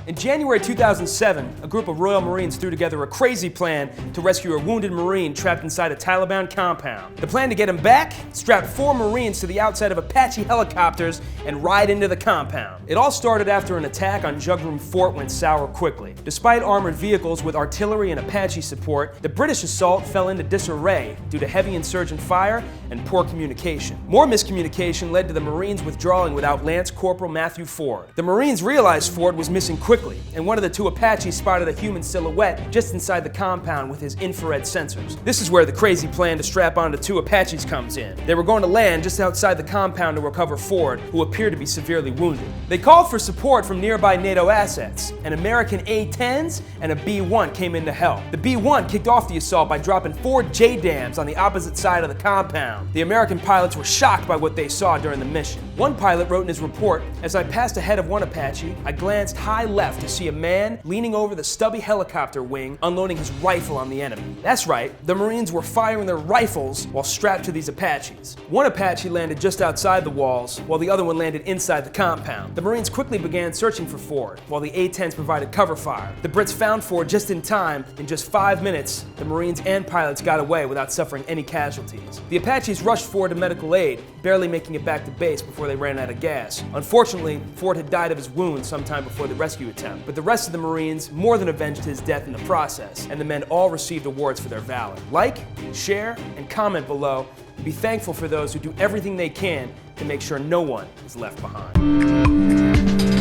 In January 2007, a group of Royal Marines threw together a crazy plan to rescue a wounded Marine trapped inside a Taliban compound. The plan to get him back? Strap 4 Marines to the outside of Apache helicopters and ride into the compound. It all started after an attack on Jugroom Fort went sour quickly. Despite armored vehicles with artillery and Apache support, the British assault fell into disarray due to heavy insurgent fire and poor communication. More miscommunication led to the Marines withdrawing without Lance Cpl. Mathew Ford. The Marines realized Ford was missing quickly, and one of the 2 Apaches spotted a human silhouette just inside the compound with his infrared sensors. This is where the crazy plan to strap onto 2 Apaches comes in. They were going to land just outside the compound to recover Ford, who appeared to be severely wounded. They called for support from nearby NATO assets. An American A-10s and a B-1 came in to help. The B-1 kicked off the assault by dropping 4 J-dams on the opposite side of the compound. The American pilots were shocked by what they saw during the mission. One pilot wrote in his report, "As I passed ahead of one Apache, I glanced high left to see a man leaning over the stubby helicopter wing, unloading his rifle on the enemy." That's right, the Marines were firing their rifles while strapped to these Apaches. One Apache landed just outside the walls, while the other one landed inside the compound. The Marines quickly began searching for Ford, while the A-10s provided cover fire. The Brits found Ford just in time. In just 5 minutes, the Marines and pilots got away without suffering any casualties. The Apaches rushed Ford to medical aid, barely making it back to base before they ran out of gas. Unfortunately, Ford had died of his wounds sometime before the rescue attempt, but the rest of the Marines more than avenged his death in the process, and the men all received awards for their valor. Like, share, and comment below. Be thankful for those who do everything they can to make sure no one is left behind.